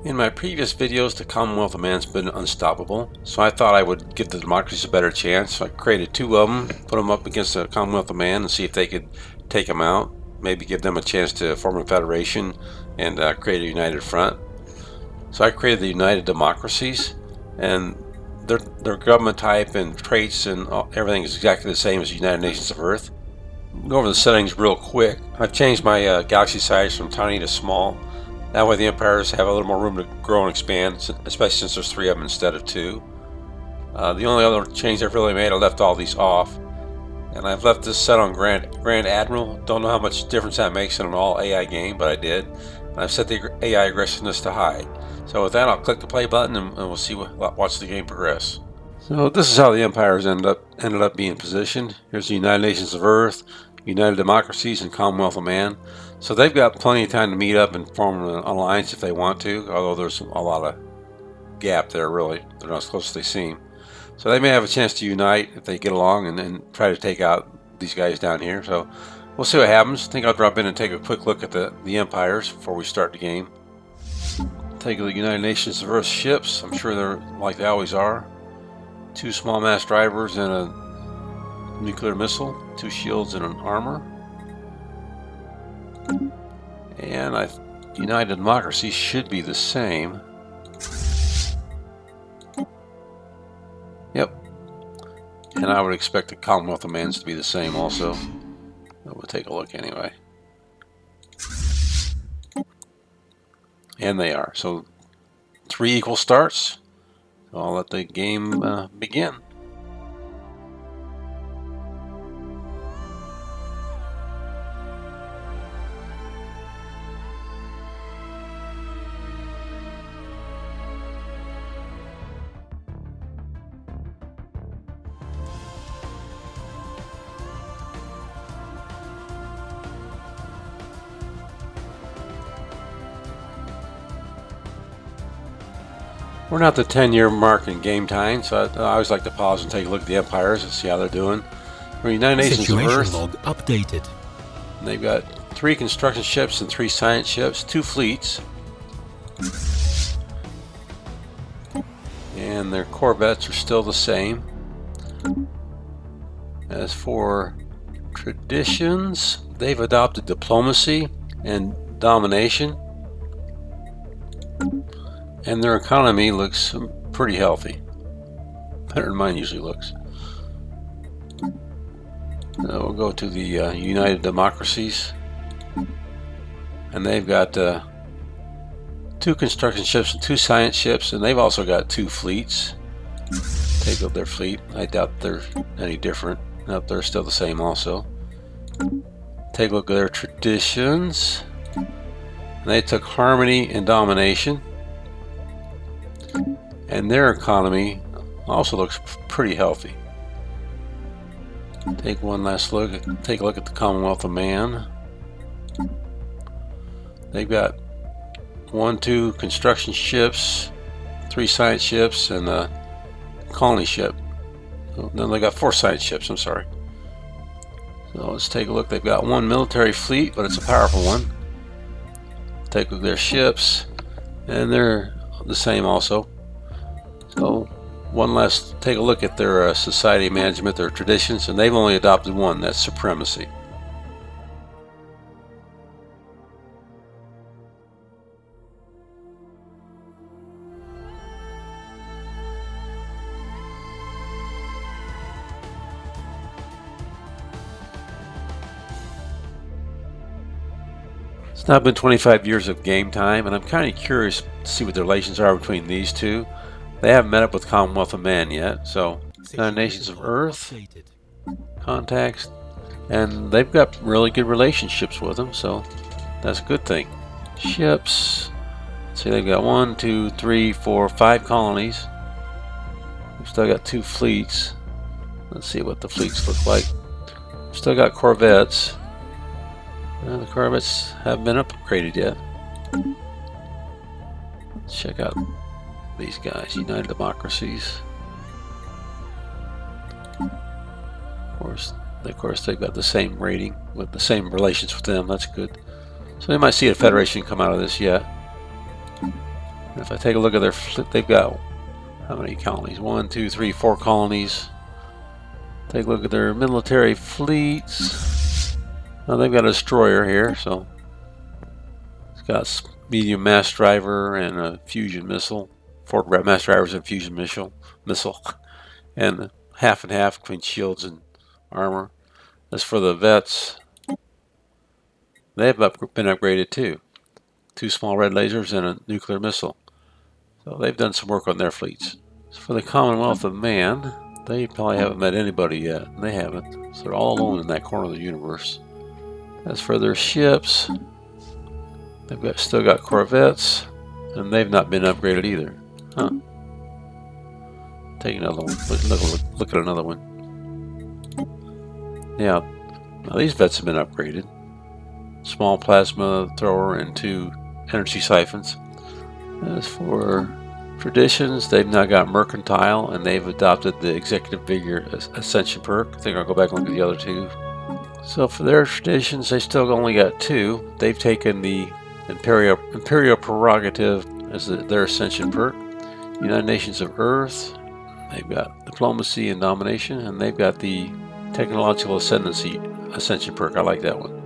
In my previous videos, the Commonwealth of Man's been unstoppable, so I thought I would give the Democracies a better chance. So I created two of them, put them up against the Commonwealth of Man and see if they could take them out. Maybe give them a chance to form a federation and create a united front. So I created the United Democracies, and their government type and traits and everything is exactly the same as the United Nations of Earth. Go over the settings real quick. I've changed my galaxy size from tiny to small. That way the empires have a little more room to grow and expand, especially since there's 3 of them instead of 2. The only other change I've really made, I left all these off. And I've left this set on Grand Admiral. Don't know how much difference that makes in an all AI game, but I did. And I've set the AI aggressiveness to high. So with that, I'll click the play button and we'll see watch the game progress. So this is how the empires ended up being positioned. Here's the United Nations of Earth, United Democracies, and Commonwealth of Man. So they've got plenty of time to meet up and form an alliance if they want to, although there's a lot of gap there, really. They're not as close as they seem. So they may have a chance to unite if they get along and then try to take out these guys down here. So we'll see what happens. I think I'll drop in and take a quick look at the empires before we start the game. Take a look at the United Nations of Earth ships. I'm sure they're like they always are. 2 small mass drivers and a nuclear missile, 2 shields and an armor. And United Democracy should be the same. Yep. And I would expect the Commonwealth of Man's to be the same also. But we'll take a look anyway. And they are. So 3 equal starts. So I'll let the game begin. We're not the 10-year mark in game time, so I always like to pause and take a look at the empires and see how they're doing. We're United Nations of Earth. Log updated. They've got 3 construction ships and 3 science ships, 2 fleets. And their corvettes are still the same. As for traditions, they've adopted diplomacy and domination. And their economy looks pretty healthy. Better than mine usually looks. We'll go to the United Democracies. And they've got 2 construction ships and 2 science ships. And they've also got 2 fleets. Take a look at their fleet. I doubt they're any different. Nope, they're still the same also. Take a look at their traditions. And they took harmony and domination. And their economy also looks pretty healthy. Take one last look. Take a look at the Commonwealth of Man. They've got 1, 2 construction ships, 3 science ships, and a colony ship. So then they got 4 science ships. I'm sorry. So let's take a look. They've got 1 military fleet, but it's a powerful one. Take a look at their ships, and they're the same also. So one last take a look at their society management, their traditions, and they've only adopted one, that's supremacy. It's now been 25 years of game time, and I'm kind of curious to see what the relations are between these two. They haven't met up with Commonwealth of Man yet, so United Nations of Earth, contacts, and they've got really good relationships with them, so that's a good thing. Ships, see they've got 1, 2, 3, 4, 5 colonies. We've still got 2 fleets. Let's see what the fleets look like. Still got corvettes. The corvettes haven't been upgraded yet. Let's check out these guys, United Democracies. Of course, they've got the same rating with the same relations with them. That's good. So they might see a federation come out of this yet. If I take a look at their fleet, they've got how many colonies? 1, 2, 3, 4 colonies. Take a look at their military fleets. Now they've got a destroyer here, so it's got medium mass driver and a fusion missile. 4 mass drivers and fusion missile, and half and half between shields and armor. As for the vets, they've been upgraded too. 2 small red lasers and a nuclear missile. So they've done some work on their fleets. As for the Commonwealth of Man, they probably haven't met anybody yet. They haven't. So they're all alone in that corner of the universe. As for their ships, they've still got corvettes, and they've not been upgraded either. Huh. Take another one. Look at another one. Yeah, now these vets have been upgraded. Small plasma thrower and 2 energy siphons. As for traditions, they've now got mercantile, and they've adopted the executive vigor ascension perk. I think I'll go back and look at the other 2. So for their traditions, they still only got 2. They've taken the imperial prerogative as their ascension perk. United Nations of Earth, they've got diplomacy and domination, and they've got the technological ascension perk. I like that one.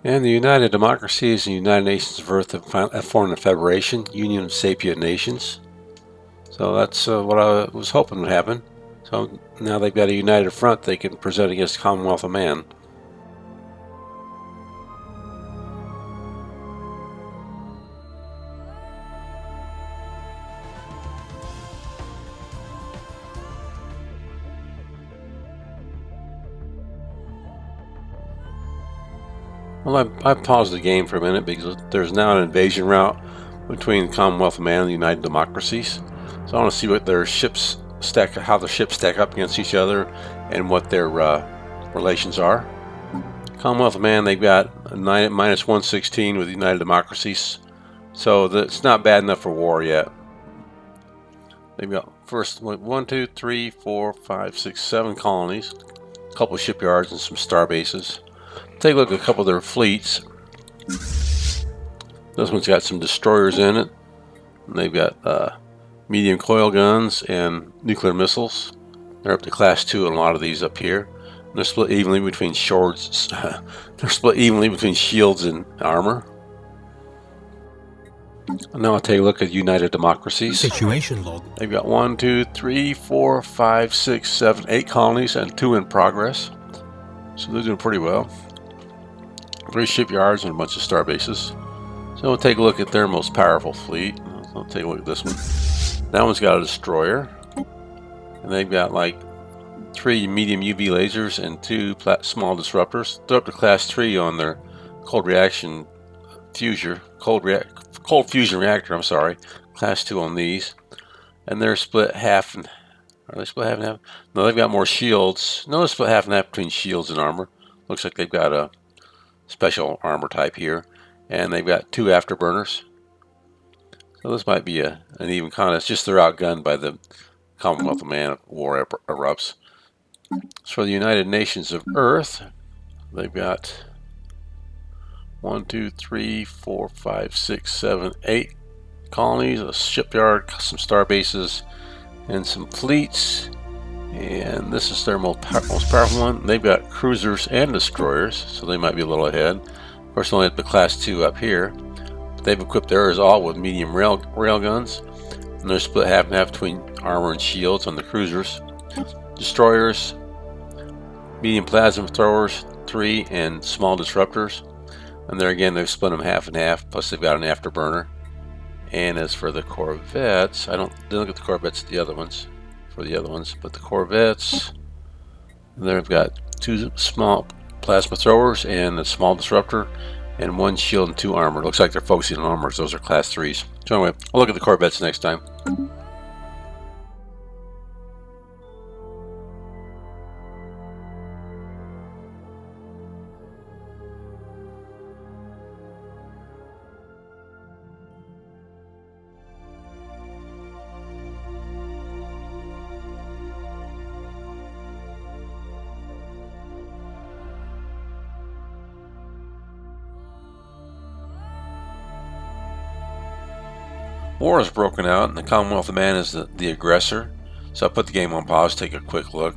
And the United Democracies and United Nations of Earth have formed a federation, Union of Sapient Nations. So that's what I was hoping would happen. So now they've got a united front they can present against the Commonwealth of Man. Well, I paused the game for a minute because there's now an invasion route between the Commonwealth of Man and the United Democracies. So I want to see what their ships how the ships stack up against each other and what their relations are. Commonwealth of Man, they've got a minus 116 with the United Democracies. So it's not bad enough for war yet. They've got first 1, 2, 3, 4, 5, 6, 7 colonies, a couple of shipyards and some star bases. Take a look at a couple of their fleets. This one's got some destroyers in it. And they've got medium coil guns and nuclear missiles. They're up to class 2 on a lot of these up here. And they're split evenly between shields. They're split evenly between shields and armor. And now I'll take a look at United Democracies. Situation log. They've got 1, 2, 3, 4, 5, 6, 7, 8 colonies and 2 in progress. So they're doing pretty well. 3 shipyards and a bunch of star bases. So we'll take a look at their most powerful fleet. I'll take a look at this one. That one's got a destroyer. And they've got like 3 medium UV lasers and 2 small disruptors. They're up to class 3 on their cold fusion reactor, I'm sorry. Class 2 on these. And they're split half and... Are they split half and half? No, they've got more shields. No, they're split half and half between shields and armor. Looks like they've got a special armor type here. And they've got 2 afterburners. So this might be an even contest. Just they're outgunned by the Commonwealth of Man if war erupts. So for the United Nations of Earth, they've got 1, 2, 3, 4, 5, 6, 7, 8 colonies, a shipyard, some star bases, and some fleets. And this is their most powerful one. They've got cruisers and destroyers, so they might be a little ahead. Of course, only at the class 2 up here. But they've equipped theirs all with medium rail guns, and they're split half and half between armor and shields on the cruisers. Destroyers, medium plasma throwers, 3, and small disruptors. And there again, they've split them half and half. Plus, they've got an afterburner. And as for the corvettes, I didn't look at the corvettes for the other ones, but the corvettes, they've got 2 small plasma throwers and a small disruptor, and 1 shield and 2 armor. Looks like they're focusing on armors. Those are class 3s. So anyway, I'll look at the corvettes next time. War has broken out, and the Commonwealth of Man is the aggressor. So I put the game on pause, take a quick look.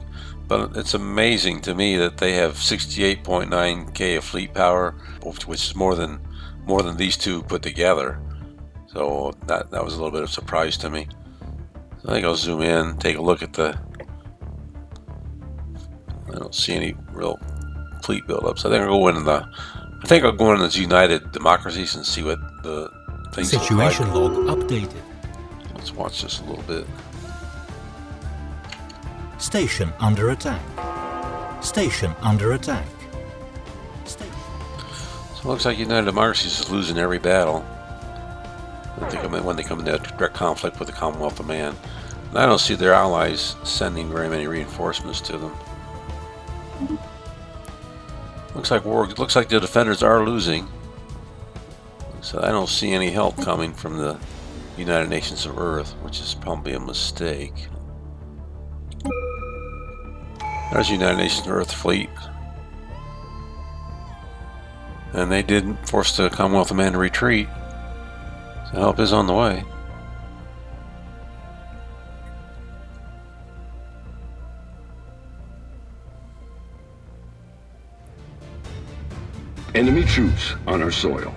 But it's amazing to me that they have 68.9K of fleet power, which is more than these two put together. So that was a little bit of a surprise to me. So I think I'll zoom in, take a look at the. I don't see any real fleet buildups. I think I'll go into the United Democracies and see what the things look like. Situation log updated. Let's watch this a little bit. Station under attack. Station under attack. So it looks like United Democracies is losing every battle when they come into direct conflict with the Commonwealth of Man. And I don't see their allies sending very many reinforcements to them. Looks like the defenders are losing. So I don't see any help coming from the United Nations of Earth, which is probably a mistake. There's the United Nations of Earth fleet. And they did force the Commonwealth of Man to retreat. So help is on the way. Enemy troops on our soil.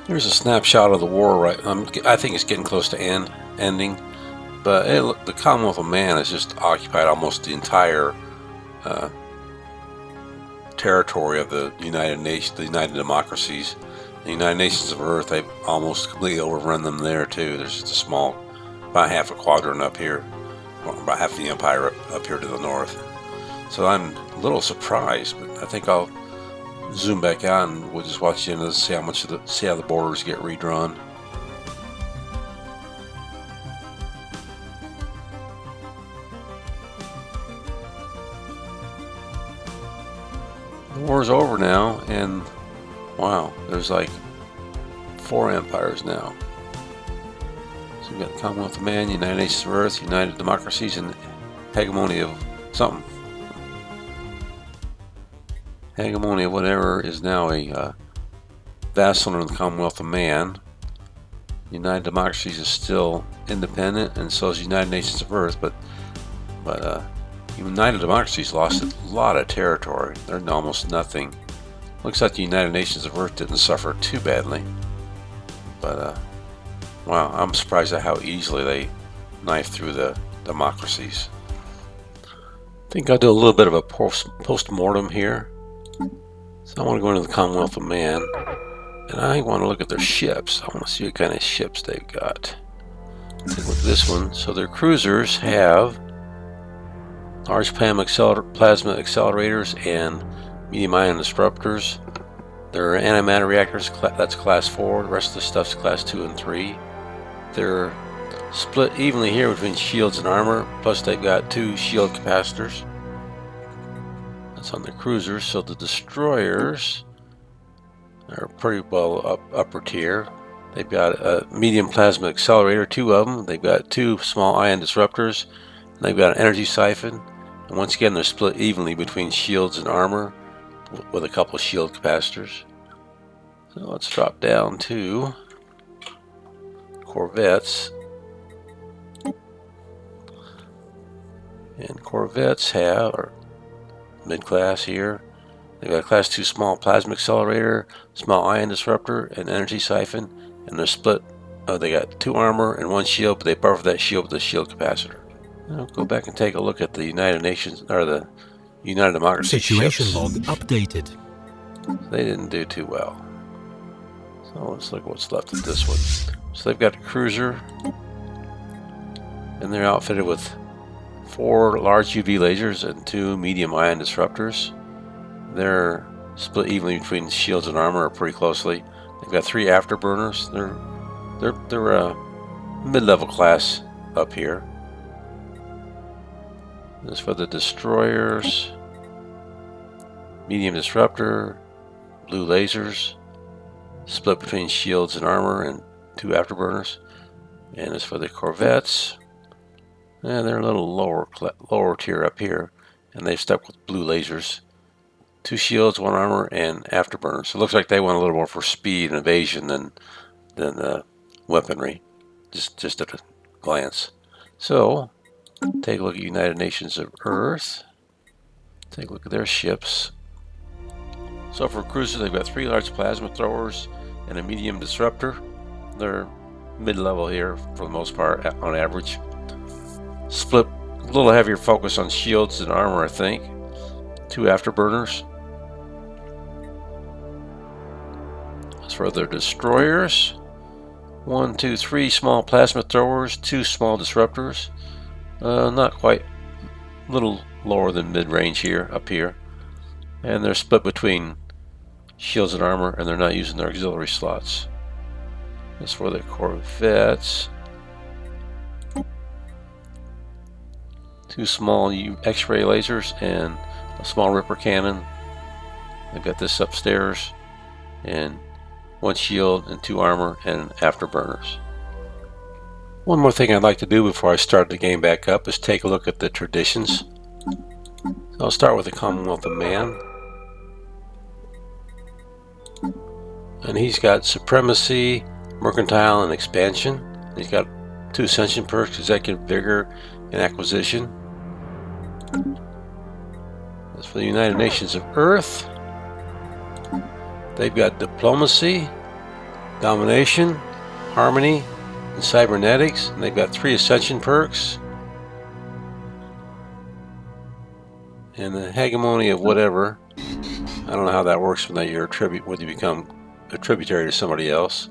Here's a snapshot of the war. I think it's getting close to ending. But the Commonwealth of Man has just occupied almost the entire territory of the United Nations, the United Democracies. The United Nations of Earth, they've almost completely overrun them there too. There's just a small, about half a quadrant up here, or about half the empire up here to the north. So I'm a little surprised, but I think I'll zoom back out and we'll just watch the end of this, see how the borders get redrawn. The war's over now, and wow, there's like 4 empires now. So we've got the Commonwealth of Man, United Nations of Earth, United Democracies, and hegemony of something. Hegemony of whatever is now a vassal of the Commonwealth of Man. United Democracies is still independent, and so is United Nations of Earth, but United Democracies lost a lot of territory. They're almost nothing. Looks like the United Nations of Earth didn't suffer too badly. But, wow, I'm surprised at how easily they knifed through the democracies. I think I'll do a little bit of a post-mortem here. So I want to go into the Commonwealth of Man, and I want to look at their ships. I want to see what kind of ships they've got. Take a look at this one. So their cruisers have large plasma accelerators and medium ion disruptors. Their antimatter reactors, that's class 4. The rest of the stuff's class 2 and 3. They're split evenly here between shields and armor, plus they've got 2 shield capacitors. That's on the cruisers. So the destroyers are pretty well upper tier. They've got a medium plasma accelerator, 2 of them. They've got 2 small ion disruptors. And they've got an energy siphon. And once again, they're split evenly between shields and armor with a couple of shield capacitors. So let's drop down to corvettes. And corvettes are mid-class here. They've got a class 2 small plasma accelerator, small ion disruptor, and energy siphon. And they're split. They got 2 armor and 1 shield, but they buffer that shield with a shield capacitor. Now go back and take a look at the United Nations, or the United Democracy Situation ships. log updated. They didn't do too well. So let's look at what's left of this one. So they've got a cruiser, and they're outfitted with 4 large UV lasers and 2 medium ion disruptors. They're split evenly between shields and armor pretty closely. They've got 3 afterburners. They're mid-level class up here. As for the destroyers, medium disruptor, blue lasers, split between shields and armor, and 2 afterburners. And as for the corvettes, they're a little lower tier up here, and they've stuck with blue lasers. 2 shields, 1 armor, and afterburners. So it looks like they went a little more for speed and evasion than weaponry, just at a glance. So take a look at United Nations of Earth. Take a look at their ships. So for cruisers, they've got 3 large plasma throwers and a medium disruptor. They're mid-level here for the most part on average. Split a little heavier focus on shields and armor, I think. 2 afterburners. As for their destroyers, 1, 2, 3 small plasma throwers, 2 small disruptors. Not quite, a little lower than mid-range here, up here. And they're split between shields and armor, and they're not using their auxiliary slots. As for the corvettes, 2 small X-ray lasers and a small Ripper cannon. They've got this upstairs, and 1 shield and 2 armor and afterburners. One more thing I'd like to do before I start the game back up is take a look at the traditions. So I'll start with the Commonwealth of Man. And he's got supremacy, mercantile, and expansion. He's got 2 ascension perks, executive vigor and acquisition. As for the United Nations of Earth, they've got diplomacy, domination, harmony, and cybernetics. And they've got 3 ascension perks. And the hegemony of whatever. I don't know how that works when you're whether you become a tributary to somebody else.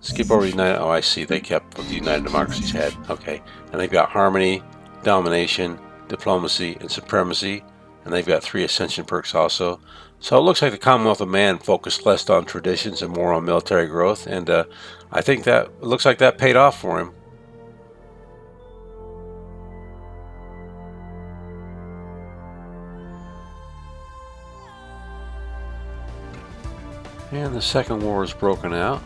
Skip over United. Oh, I see. They kept what the United Democracies had. Okay. And they've got harmony, domination, diplomacy, and supremacy. And they've got 3 ascension perks also. So it looks like the Commonwealth of Man focused less on traditions and more on military growth. And I think that it looks like that paid off for him. And the Second War is broken out.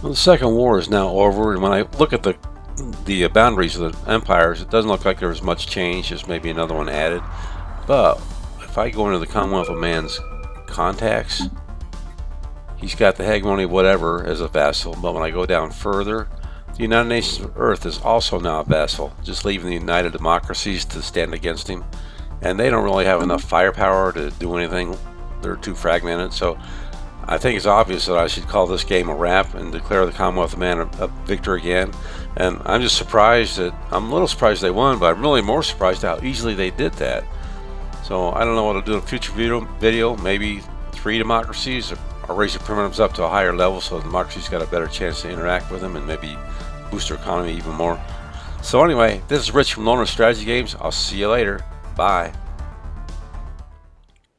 Well, the Second War is now over, and when I look at the boundaries of the empires, it doesn't look like there was much change, just maybe another one added. But if I go into the Commonwealth of Man's contacts, he's got the hegemony of whatever as a vassal, but when I go down further, the United Nations of Earth is also now a vassal, just leaving the United Democracies to stand against him. And they don't really have enough firepower to do anything. They're too fragmented. So I think it's obvious that I should call this game a wrap and declare the Commonwealth of Man a victor again. And I'm just surprised I'm a little surprised they won, but I'm really more surprised how easily they did that. So I don't know what I'll do in a future video. Maybe 3 democracies or raise the primitives up to a higher level so the democracies got a better chance to interact with them and maybe boost their economy even more. So anyway, this is Rich from Loner Strategy Games. I'll see you later. Bye.